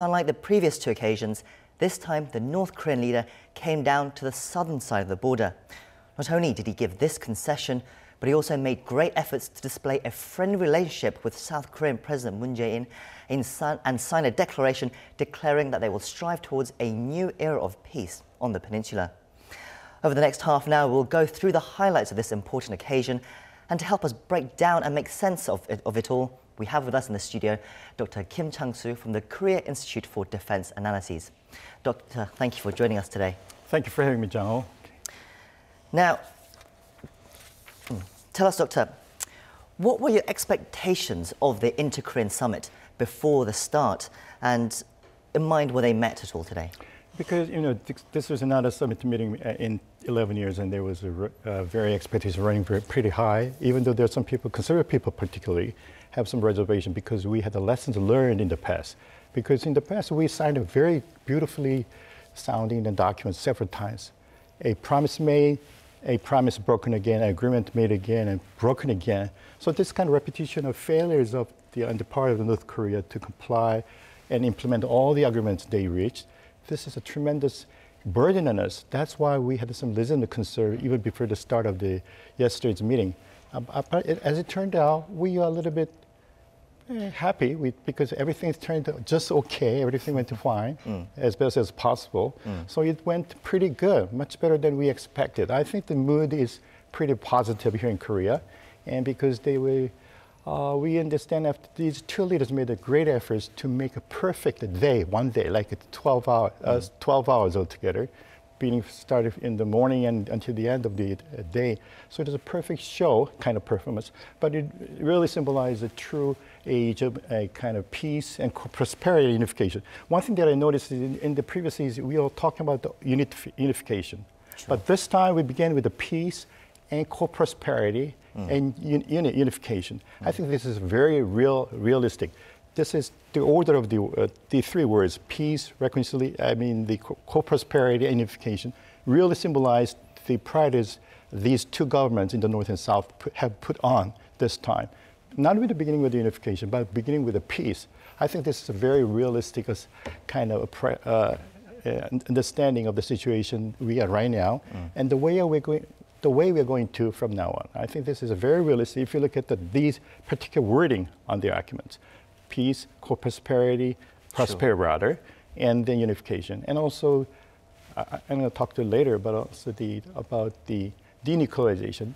Unlike the previous two occasions, this time the North Korean leader came down to the southern side of the border. Not only did he give this concession, but he also made great efforts to display a friendly relationship with South Korean President Moon Jae-in and sign a declaration declaring that they will strive towards a new era of peace on the peninsula. Over the next half an hour, we'll go through the highlights of this important occasion, and to help us break down and make sense of it all, we have with us in the studio Dr. Kim Chang-soo from the Korea Institute for Defense Analyses. Doctor, thank you for joining us today. Thank you for having me, Jang-ho. Now, tell us, Doctor, what were your expectations of the Inter-Korean Summit before the start, and in mind were they met at all today? Because, this was another summit meeting in 11 years, and there was a very expectation running pretty high, even though there are some people, conservative people particularly, have some reservation because we had the lessons learned in the past. Because in the past, we signed a very beautifully sounding document several times. A promise made, a promise broken again, an agreement made again and broken again. So this kind of repetition of failures on the part of North Korea to comply and implement all the agreements they reached, this is a tremendous burden on us. That's why we had some reason to concern even before the start of yesterday's meeting. But as it turned out, we are a little bit happy because everything turned out just okay. Everything went fine, as best as possible. So it went pretty good, much better than we expected. I think the mood is pretty positive here in Korea, and because we understand after these two leaders made a great efforts to make a perfect day, one day, like 12 hours altogether, being started in the morning and until the end of the day. So it is a perfect show, kind of performance, but it really symbolizes a true age of a kind of peace and prosperity unification. One thing that I noticed in the previous years, we were talking about the unification. Sure. But this time we began with the peace and co-prosperity and unification. I think this is very realistic. This is the order of the three words: peace, reconciliation, the co-prosperity and unification really symbolize the priorities these two governments in the North and South have put on this time. Not with the beginning with the unification, but beginning with the peace. I think this is a very realistic kind of understanding of the situation we are right now, and the way we are going to from now on. I think this is a very realistic. If you look at these particular wording on the documents: peace, co-prosperity, prosperity rather, and then unification. And also, I'm going to talk to you later, but also about the denuclearization.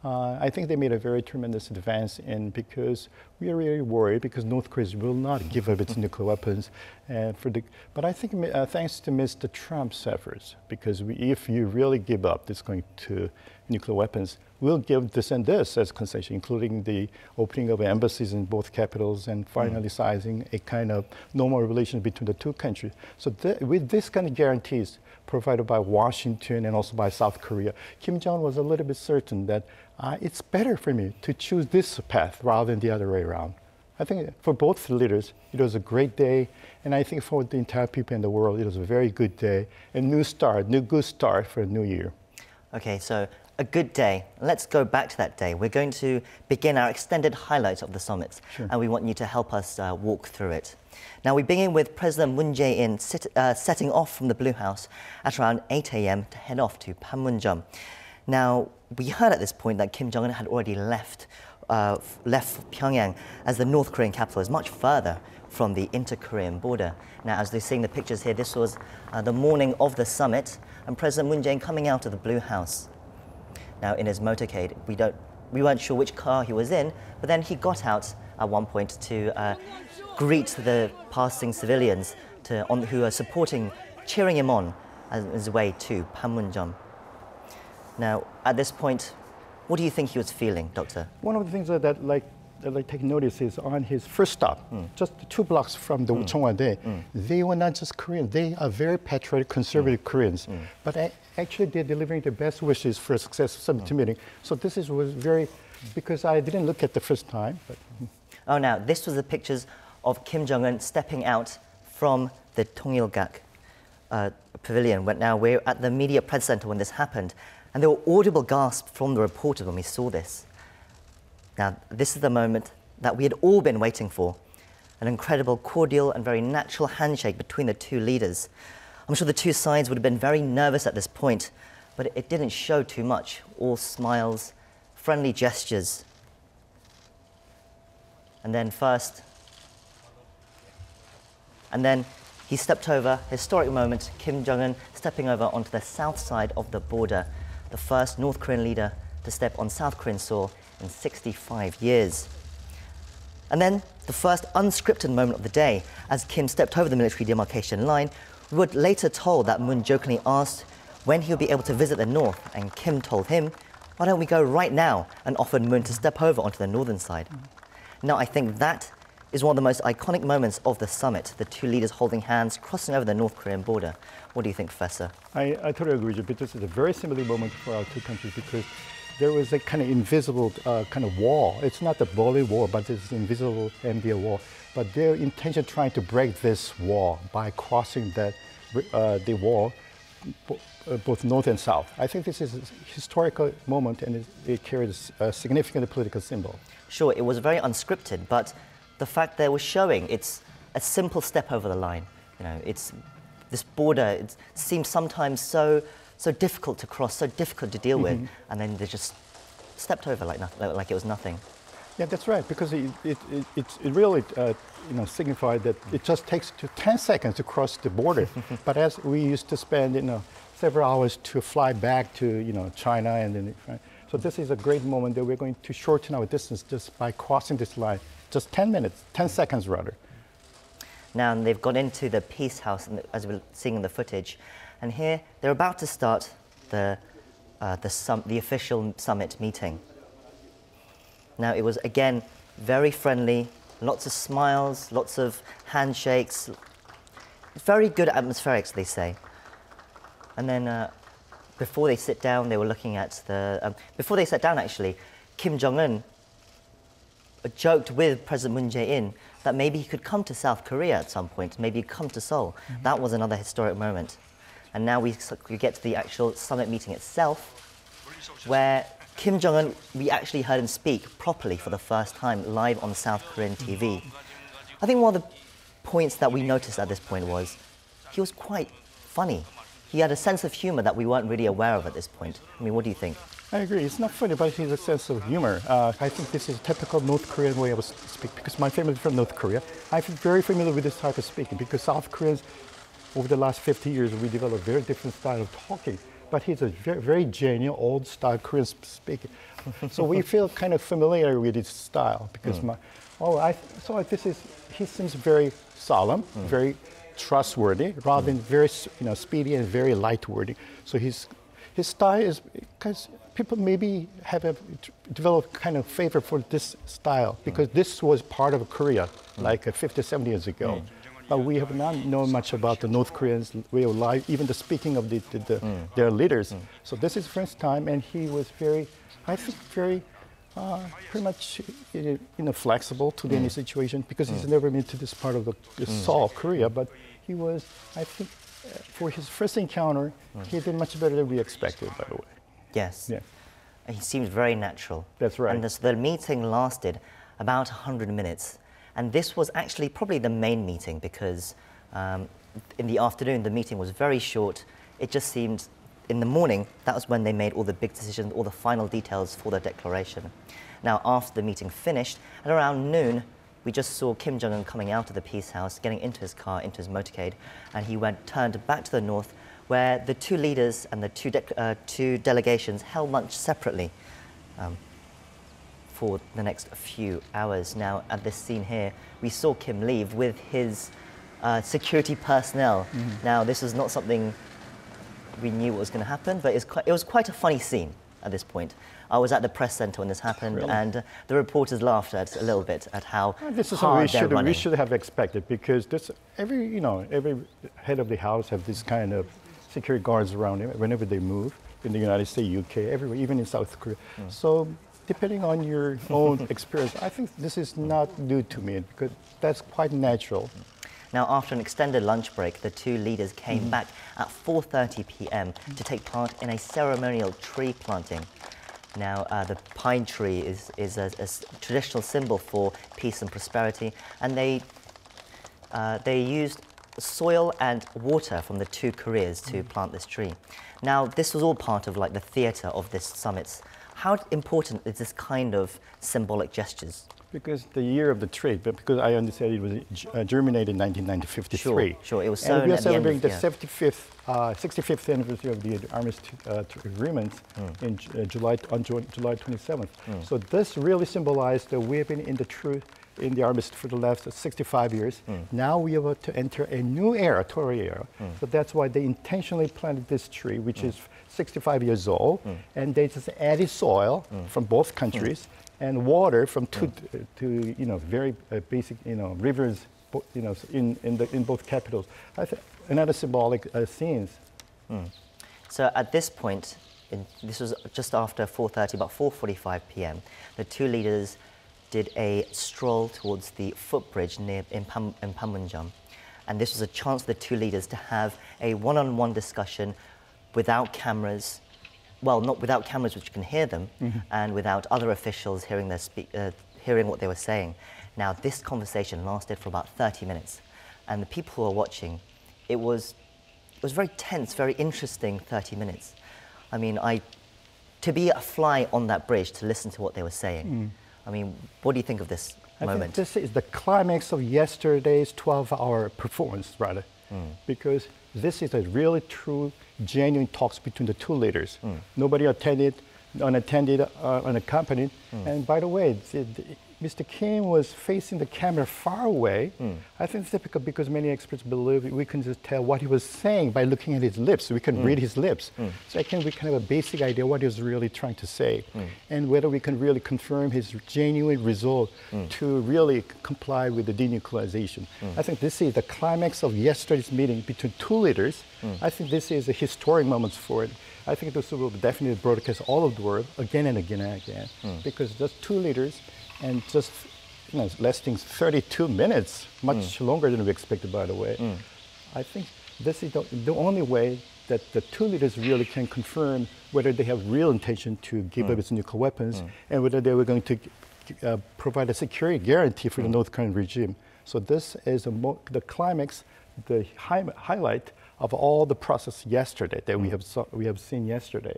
I think they made a very tremendous advance because we are really worried because North Korea will not give up its nuclear weapons. But I think thanks to Mr. Trump's efforts, because if you really give up this going to nuclear weapons, we'll give this and this as concession, including the opening of embassies in both capitals and finally sizing a kind of normal relation between the two countries. So with this kind of guarantees provided by Washington and also by South Korea, Kim Jong-un was a little bit certain that it's better for me to choose this path rather than the other way around. I think for both leaders, it was a great day, and I think for the entire people in the world, it was a very good day, a good start for a new year. Okay, so a good day. Let's go back to that day. We're going to begin our extended highlights of the summit, and we want you to help us walk through it. Now, we begin with President Moon Jae-in setting off from the Blue House at around 8 a.m. to head off to Panmunjom. Now, we heard at this point that Kim Jong-un had already left Pyongyang, as the North Korean capital is much further from the inter-Korean border. Now, as they're seeing the pictures here, this was the morning of the summit, and President Moon Jae-in coming out of the Blue House. Now, in his motorcade, we weren't sure which car he was in, but then he got out at one point to greet the passing civilians who are cheering him on as his way to Panmunjom. Now, at this point, what do you think he was feeling, Doctor? One of the things that I take notice is on his first stop, just 2 blocks from the Cheongwade, they were not just Korean, they are very patriotic, conservative Koreans. But actually they're delivering the best wishes for a successful summit meeting. So this was very, because I didn't look at the first time. But. Oh, now, this was the pictures of Kim Jong-un stepping out from the Tongilgak pavilion. Now, we're at the media press center when this happened, and there were audible gasps from the reporters when we saw this. Now, this is the moment that we had all been waiting for. An incredible, cordial and very natural handshake between the two leaders. I'm sure the two sides would have been very nervous at this point, but it didn't show too much. All smiles, friendly gestures. And then he stepped over, historic moment, Kim Jong-un stepping over onto the south side of the border, the first North Korean leader to step on South Korean soil in 65 years. And then the first unscripted moment of the day, as Kim stepped over the military demarcation line, we were later told that Moon jokingly asked when he'll be able to visit the north, and Kim told him, why don't we go right now, and offered Moon to step over onto the northern side. Now, I think that is one of the most iconic moments of the summit, the two leaders holding hands, crossing over the North Korean border. What do you think, Professor? I totally agree with you, but this is a very similar moment for our two countries because there was a kind of invisible kind of wall. It's not the Berlin Wall, but it's an invisible MDL wall. But their intention trying to break this wall by crossing the wall, both north and south. I think this is a historical moment and it carries a significant political symbol. Sure, it was very unscripted, but the fact they were showing it's a simple step over the line. You know, it's this border. It seems sometimes so difficult to cross, so difficult to deal with, and then they just stepped over like it was nothing. Yeah, that's right. Because it really signified that it just takes 10 seconds to cross the border. But as we used to spend several hours to fly back to China and then. So this is a great moment that we're going to shorten our distance just by crossing this line. Just 10 minutes, 10 seconds rather. Now they've got into the Peace House, as we're seeing in the footage, and here they're about to start the official summit meeting. Now it was again very friendly, lots of smiles, lots of handshakes, very good atmospherics, they say. And then before they sit down, they were looking at before they sat down actually, Kim Jong-un joked with President Moon Jae-in that maybe he could come to South Korea at some point, maybe come to Seoul. That was another historic moment. And now we get to the actual summit meeting itself, where Kim Jong-un, we actually heard him speak properly for the first time live on South Korean TV. I think one of the points that we noticed at this point was he was quite funny. He had a sense of humor that we weren't really aware of at this point. I mean, what do you think? I agree. It's not funny, but he has a sense of humor. I think this is a typical North Korean way of speaking because my family is from North Korea. I'm very familiar with this type of speaking because South Koreans, over the last 50 years, we developed a very different style of talking. But he's a very, very genuine, old-style Korean speaking. So we feel kind of familiar with his style because he seems very solemn, very trustworthy, rather than very speedy and very light-wordy. So his style is because people maybe have developed kind of favor for this style because this was part of Korea like 50, 70 years ago. But we have not known much about the North Koreans' way of life, even the speaking of their leaders. So this is the first time, and he was very, I think, very pretty much flexible to any situation because he's never been to this part of the Seoul, Korea. But he was, I think, for his first encounter, he did much better than we expected, by the way. Yes. Yeah. He seemed very natural. That's right. And the meeting lasted about 100 minutes. And this was actually probably the main meeting because in the afternoon, the meeting was very short. It just seemed in the morning, that was when they made all the big decisions, all the final details for the declaration. Now, after the meeting finished, at around noon, we just saw Kim Jong-un coming out of the Peace House, getting into his car, into his motorcade, and he turned back to the north, where the two leaders and the two delegations held lunch separately for the next few hours. Now, at this scene here, we saw Kim leave with his security personnel. Now, this was not something we knew what was going to happen, but it was quite a funny scene at this point. I was at the press center when this happened, and the reporters laughed a little bit at how this is hard they're running. We should have expected because every head of the house have this kind of security guards around him whenever they move in the United States, UK, everywhere, even in South Korea. So depending on your own experience, I think this is not new to me because that's quite natural. Now, after an extended lunch break, the two leaders came back at 4:30 p.m. to take part in a ceremonial tree planting. Now, the pine tree is a traditional symbol for peace and prosperity, and they they used soil and water from the two Koreas to plant this tree. Now, this was all part of like the theatre of this summit. How important is this kind of symbolic gestures? Because the year of the tree, but because I understand it was germinated in 1953. Sure, it was sown and we are at the end celebrating of the the 65th anniversary of the Armistice Agreement in July 27th. So this really symbolized that we have been in the truth in the armistice for the last 65 years. Now we are about to enter a new era, Tory era. So that's why they intentionally planted this tree, which is 65 years old, and they just added soil from both countries and water from two very basic rivers, in both capitals. I think another symbolic scenes. So at this point, this was just after 4:30, about 4:45 p.m. The two leaders did a stroll towards the footbridge in Panmunjom, and this was a chance for the two leaders to have a one-on-one discussion without cameras. Well, not without cameras, which can hear them, and without other officials hearing hearing what they were saying. Now, this conversation lasted for about 30 minutes, and the people who were watching, it was very tense, very interesting 30 minutes. I mean, to be a fly on that bridge to listen to what they were saying. I mean, what do you think of this moment? I think this is the climax of yesterday's 12-hour performance, rather, because this is a really true, genuine talks between the two leaders. Nobody unattended, unaccompanied. And by the way, Mr. Kim was facing the camera far away. I think it's typical because many experts believe we can just tell what he was saying by looking at his lips. We can read his lips. So we can have a basic idea what he was really trying to say and whether we can really confirm his genuine resolve to really comply with the denuclearization. I think this is the climax of yesterday's meeting between two leaders. I think this is a historic moment for it. I think this will definitely broadcast all over the world again and again and again because just two leaders and just lasting 32 minutes, much longer than we expected, by the way. I think this is the only way that the two leaders really can confirm whether they have real intention to give up its nuclear weapons and whether they were going to provide a security guarantee for the North Korean regime. So this is the climax, the highlight of all the process yesterday that we have seen yesterday.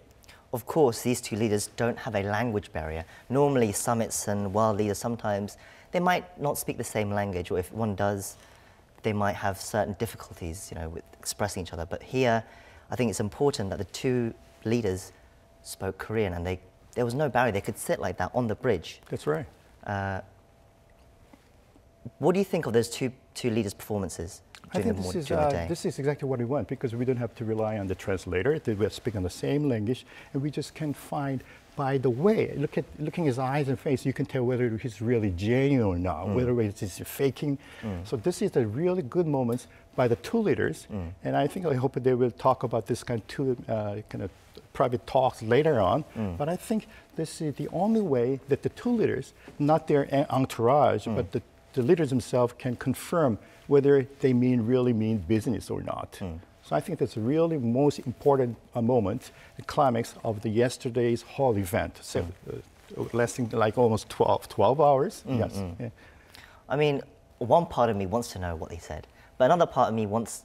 Of course, these two leaders don't have a language barrier. Normally, summits and world leaders, sometimes they might not speak the same language, or if one does, they might have certain difficulties, with expressing each other. But here, I think it's important that the two leaders spoke Korean, and there was no barrier. They could sit like that on the bridge. That's right. What do you think of those two leaders' performances? I think this is exactly what we want because we don't have to rely on the translator. We're speaking the same language, and we just can find by the way, looking his eyes and face, you can tell whether he's really genuine or not, whether he's faking. So this is a really good moment by the two leaders, and I hope they will talk about this kind of private talks later on. But I think this is the only way that the two leaders, not their entourage, but the leaders themselves can confirm whether they really mean business or not. So I think that's really most important moment, the climax of yesterday's whole event, lasting like almost 12 hours. Yes. Yeah. I mean, one part of me wants to know what they said, but another part of me wants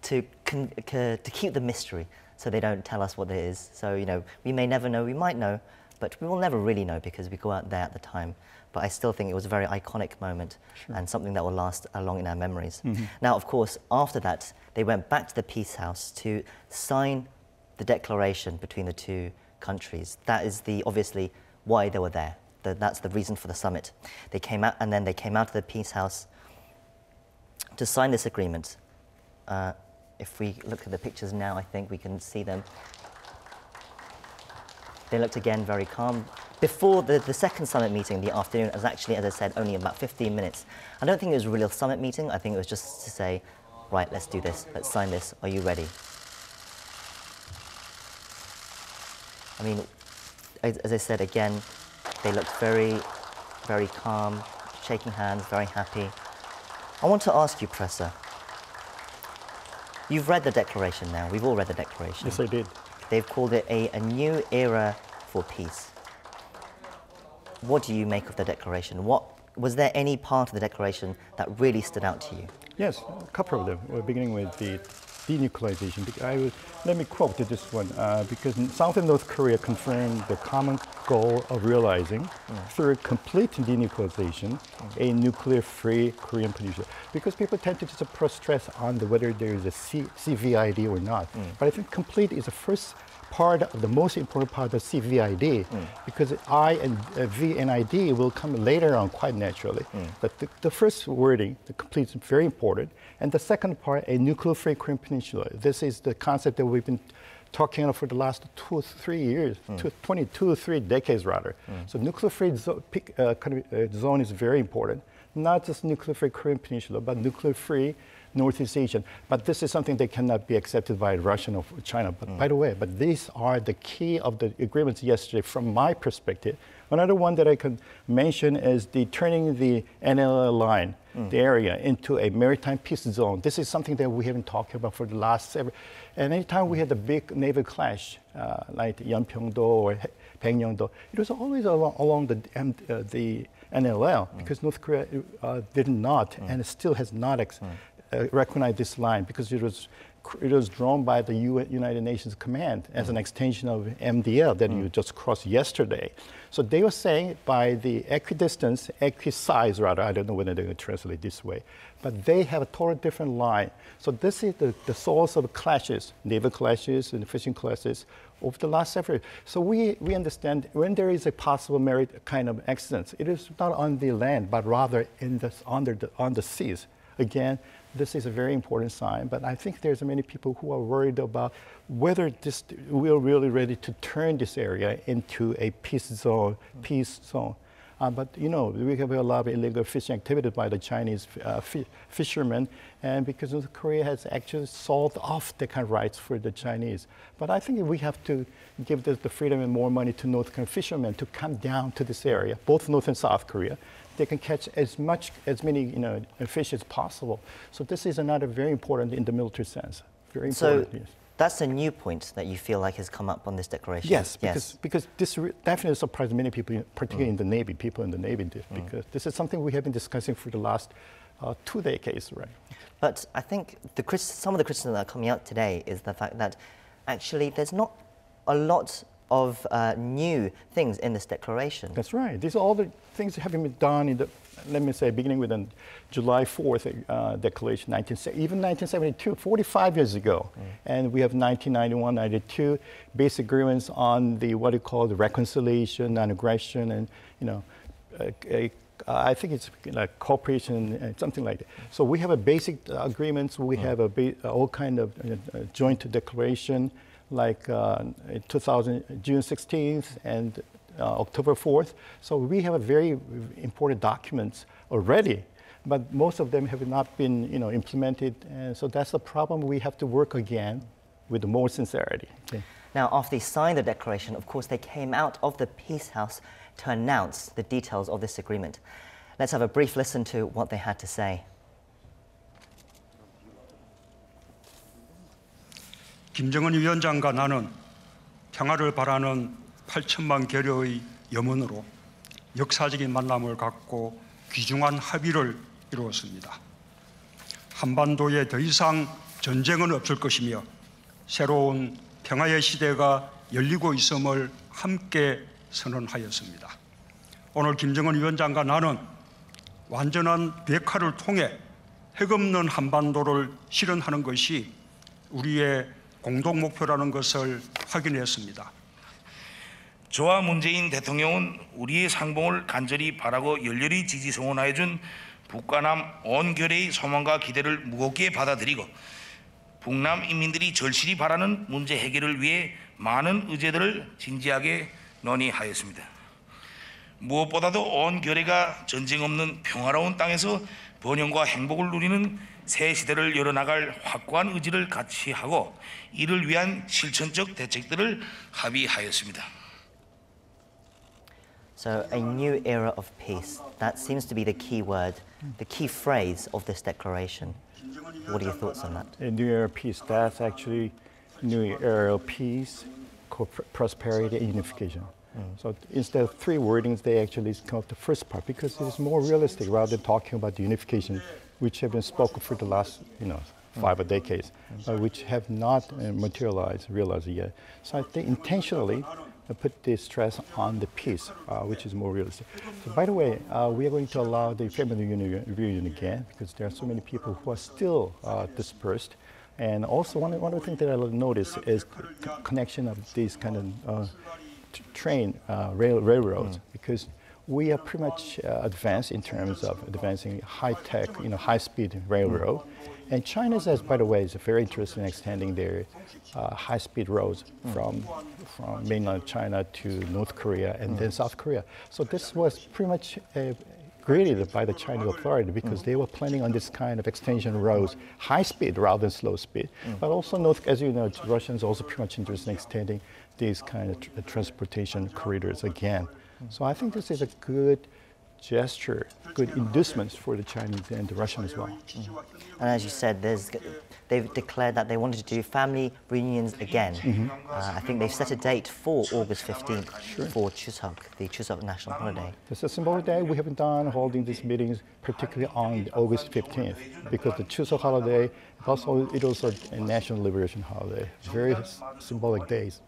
to keep the mystery so they don't tell us what it is. So, we may never know, we might know, but we will never really know because we go out there at the time. But I still think it was a very iconic moment and something that will last long in our memories. Now, of course, after that, they went back to the Peace House to sign the declaration between the two countries. That is obviously why they were there. That's the reason for the summit. They came out, and then they came out of the Peace House to sign this agreement. If we look at the pictures now, I think we can see them. They looked again very calm. Before the second summit meeting in the afternoon, it was actually, as I said, only about 15 minutes. I don't think it was a real summit meeting. I think it was just to say, right, let's do this. Let's sign this. Are you ready? I mean, as I said again, they looked very, very calm, shaking hands, very happy. I want to ask you, Professor, you've read the declaration now. We've all read the declaration. Yes, I did. They've called it a new era for peace. What do you make of the declaration? Was there any part of the declaration that really stood out to you? Yes, a couple of them. We're beginning with the denuclearization. Let me quote this one, because South and North Korea confirmed the common goal of realizing, through complete denuclearization, a nuclear-free Korean peninsula. Because people tend to just put stress on whether there is a CVID or not. But I think complete is the first part of the most important part of CVID, because I and V and ID will come later on quite naturally. But the first wording, the complete, is very important. And the second part, a nuclear-free Korean peninsula. This is the concept that we've been talking about for the last 2 or 3 years, 22 or 3 decades rather. So nuclear-free zone is very important. Not just nuclear-free Korean peninsula, but nuclear-free Northeast Asian. But this is something that cannot be accepted by Russia or China. But by the way, but these are the key of the agreements yesterday from my perspective. Another one that I can mention is the turning the NLL line, the area, into a maritime peace zone. This is something that we have been talking about for the last several. And anytime we had a big naval clash, like Yeonpyeong-do or Baekhyun-do, it was always along the NLL, because North Korea did not and still has not recognized this line, because it was drawn by the United Nations Command as an extension of MDL that you just crossed yesterday. So they were saying by the equidistance, equisize rather, I don't know whether they're going to translate this way, but they have a totally different line. So this is the source of clashes, naval clashes and fishing clashes over the last several years. So we understand when there is a possible merit kind of accidents, it is not on the land, but rather on the seas. Again, this is a very important sign, but I think there's many people who are worried about whether we're really ready to turn this area into a peace zone. But you know, we have a lot of illegal fishing activity by the Chinese fishermen, and because North Korea has actually sold off the kind of rights for the Chinese. But I think we have to give the freedom and more money to North Korean fishermen to come down to this area, both North and South Korea. They can catch as many fish as possible. So this is another very important in the military sense. Very important. So yes. That's a new point that you feel like has come up on this declaration. Yes, because this definitely surprised many people, particularly in the Navy, people in the Navy, because this is something we have been discussing for the last 2 decades, right? But I think some of the criticism that are coming out today is the fact that actually there's not a lot of new things in this declaration. That's right. These are all the things that have been done in the, let me say, beginning with the July 4th declaration, even 1972, 45 years ago. And we have 1991, 92 basic agreements on the what you call the reconciliation, non-aggression, and I think it's cooperation and something like that. So we have a basic agreements. We have all kind of joint declaration, like 2000 June 16th and October 4th. So we have a very important documents already, but most of them have not been implemented. And so that's the problem. We have to work again with more sincerity. Okay. Now, after they signed the declaration, of course, they came out of the Peace House to announce the details of this agreement. Let's have a brief listen to what they had to say. 김정은 위원장과 나는 평화를 바라는 8천만 계려의 염원으로 역사적인 만남을 갖고 귀중한 합의를 이루었습니다. 한반도에 더 이상 전쟁은 없을 것이며 새로운 평화의 시대가 열리고 있음을 함께 선언하였습니다. 오늘 김정은 위원장과 나는 완전한 비핵화를 통해 핵 없는 한반도를 실현하는 것이 우리의 공동 목표라는 것을 확인했습니다. 저와 문재인 대통령은 우리의 상봉을 간절히 바라고 열렬히 지지 성원하여 준 북과 남 온결의 소망과 기대를 무겁게 받아들이고 북남 인민들이 절실히 바라는 문제 해결을 위해 많은 의제들을 진지하게 논의하였습니다. 무엇보다도 온결의가 전쟁 없는 평화로운 땅에서 번영과 행복을 누리는 새 시대를 열어나갈 확고한 의지를 같이 하고 이를 위한 실천적 대책들을 합의하였습니다. So a new era of peace. That seems to be the key word, the key phrase of this declaration. What are your thoughts on that? A new era of peace. That's actually new era of peace, prosperity, and unification. So instead of 3 wordings, they actually come up the first part because it is more realistic rather than talking about the unification which have been spoken for the last, 5 decades, which have not realized yet. So I think intentionally put the stress on the peace, which is more realistic. So by the way, we are going to allow the family reunion again because there are so many people who are still dispersed. And also one of the things that I notice is the connection of these kind of railroads, because we are pretty much advanced in terms of advancing high-tech, high-speed railroad. And China, by the way, is very interested in extending their high-speed roads from mainland China to North Korea and then South Korea. So this was pretty much created by the Chinese authority because they were planning on this kind of extension roads, high speed rather than slow speed. But also, as you know, Russians also pretty much interested in extending these kind of transportation corridors again. So I think this is a good gesture, good inducements for the Chinese and the Russians as well. And as you said, they've declared that they wanted to do family reunions again. I think they've set a date for August 15th for Chuseok, the Chuseok national holiday. It's a symbolic day. We have done holding these meetings particularly on August 15th because the Chuseok holiday, it also a national liberation holiday. Very symbolic days.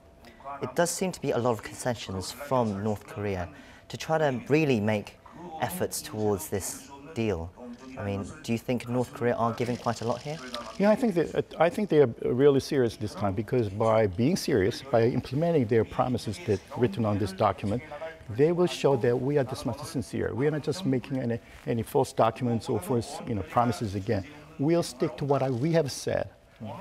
It does seem to be a lot of concessions from North Korea to try to really make efforts towards this deal. I mean, do you think North Korea are giving quite a lot here? Yeah, I think they are really serious this time because by being serious, by implementing their promises that written on this document, they will show that we are this much sincere. We are not just making any false documents or false promises again. We'll stick to what we have said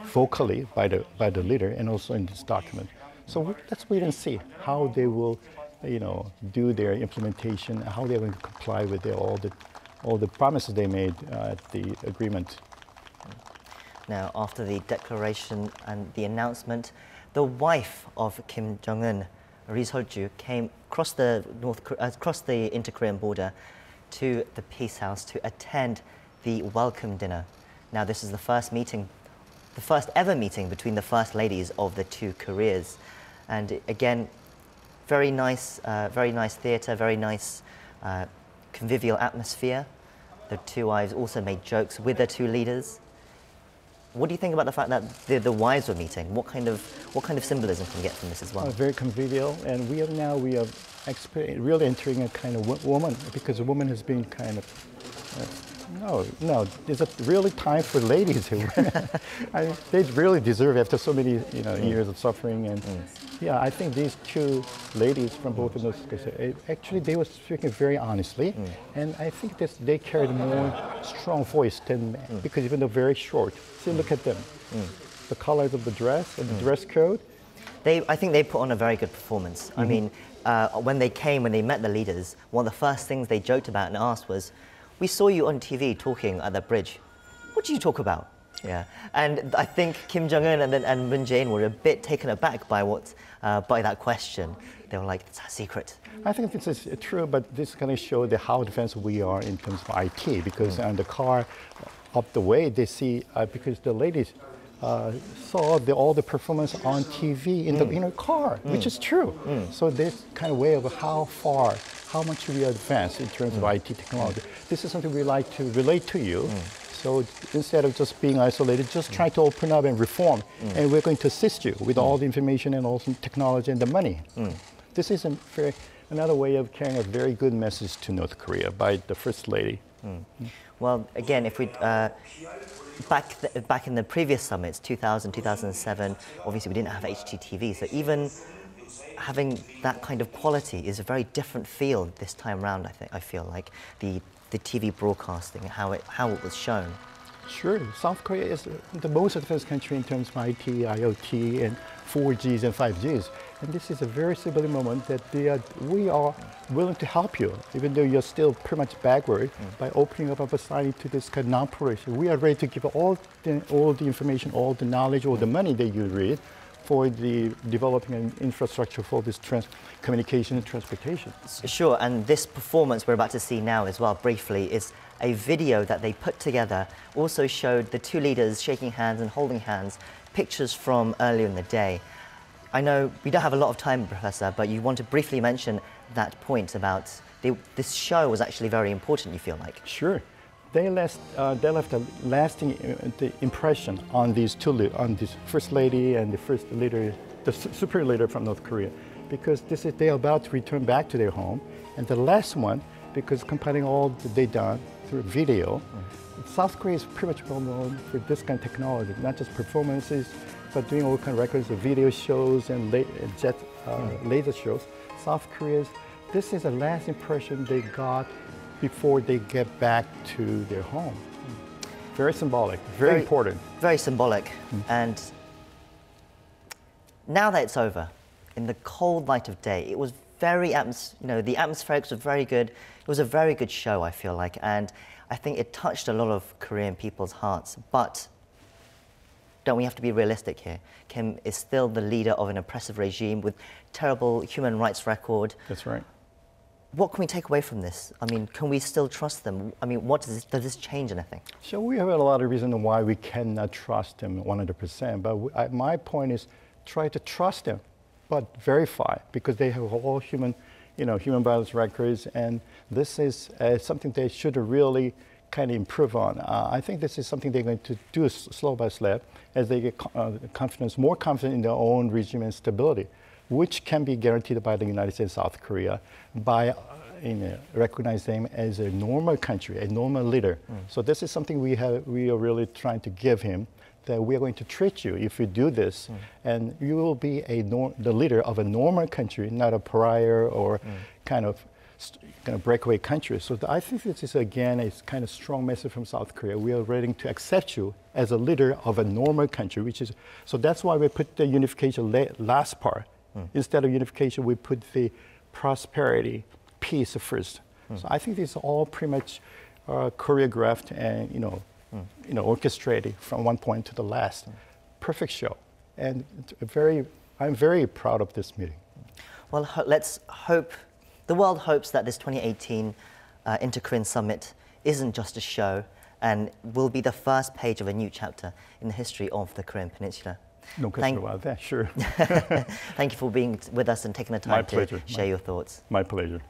vocally by the leader and also in this document. So let's wait and see how they will do their implementation, how they're going to comply with all the promises they made at the agreement. Now, after the declaration and the announcement, the wife of Kim Jong-un, Ri Sol-ju, came across the inter-Korean border to the Peace House to attend the welcome dinner. Now, this is the first ever meeting between the first ladies of the two Koreas, and again, very nice theatre, very nice convivial atmosphere. The two wives also made jokes with the two leaders. What do you think about the fact that the wives were meeting? What kind of symbolism can we get from this as well? Very convivial, and we are really entering a kind of woman, because a woman has been kind of no, it's a really time for ladies who they really deserve after so many years of suffering. And yeah, I think these two ladies from both of those actually they were speaking very honestly, and I think that they carried a more strong voice than men, because even though very short, see, look at them, the colors of the dress and the dress code. I think they put on a very good performance. I mean, when they met the leaders, one of the first things they joked about and asked was, "We saw you on TV talking at the bridge. What did you talk about?" Yeah, and I think Kim Jong-un and Moon Jae-in were a bit taken aback by that question. They were like, "It's a secret." I think this is true, but this kind of shows how advanced we are in terms of IT, because on the car up the way they see, because the ladies saw all the performance on TV in the car, which is true. So this kind of way of how much we are advanced in terms of IT technology. This is something we like to relate to you. So instead of just being isolated, just try to open up and reform. And we're going to assist you with all the information and also technology and the money. This is another way of carrying a very good message to North Korea by the First Lady. Well, again, if we back in the previous summits, 2000, 2007, obviously we didn't have HGTV, so even having that kind of quality is a very different feel this time round. I feel like the TV broadcasting, how it was shown. Sure, South Korea is the most advanced country in terms of IT, IoT, and 4Gs and 5Gs. And this is a very symbolic moment that we are willing to help you, even though you're still pretty much backward, by opening up a society to this kind of non-proliferation. We are ready to give all the information, all the knowledge, all the money that you read for the developing an infrastructure for this communication and transportation. Sure, and this performance we're about to see now as well, briefly, is a video that they put together, also showed the two leaders shaking hands and holding hands, pictures from earlier in the day. I know we don't have a lot of time, Professor, but you want to briefly mention that point about this show was actually very important, you feel like. Sure. they left a lasting impression on these on this first lady and the first leader, the super leader from North Korea, because they're about to return back to their home, and the last one, because compiling all that they've done through video, South Korea is pretty much well known for this kind of technology, not just performances, but doing all kind of records of video shows and laser shows. South Korea's, this is the last impression they got before they get back to their home. Very symbolic, very important. Very symbolic. And now that it's over, in the cold light of day, it was very, the atmospherics were very good. It was a very good show, I feel like, and I think it touched a lot of Korean people's hearts. But don't we have to be realistic here? Kim is still the leader of an oppressive regime with terrible human rights record. That's right. What can we take away from this? I mean, can we still trust them? I mean, does this change anything? So we have a lot of reasons why we cannot trust them 100%. But my point is, try to trust them, but verify, because they have all human violence records, and this is something they should really kind of improve on. I think this is something they're going to do slow by slow as they get more confident in their own regime and stability, which can be guaranteed by the United States and South Korea by recognizing them as a normal country, a normal leader. So this is something we are really trying to give him, that we are going to treat you if you do this, and you will be the leader of a normal country, not a pariah or kind of breakaway country. So I think this is, again, a kind of strong message from South Korea. We are ready to accept you as a leader of a normal country, so that's why we put the unification last part. Instead of unification, we put the prosperity, peace first. So I think this is all pretty much choreographed and orchestrated from one point to the last. Perfect show, and I'm very proud of this meeting. Well, let's hope. The world hopes that this 2018 Inter-Korean Summit isn't just a show and will be the first page of a new chapter in the history of the Korean Peninsula. No question about that, sure. Thank you for being with us and taking the time to share your thoughts. My pleasure.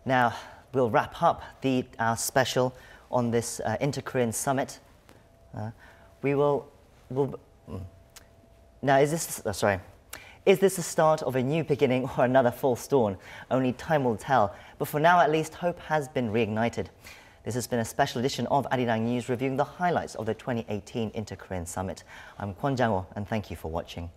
Now, we'll wrap up our special on this Inter-Korean Summit. Now, is this the start of a new beginning or another false dawn? Only time will tell. But for now, at least, hope has been reignited. This has been a special edition of Arirang News reviewing the highlights of the 2018 Inter-Korean Summit. I'm Kwon Jang-ho, and thank you for watching.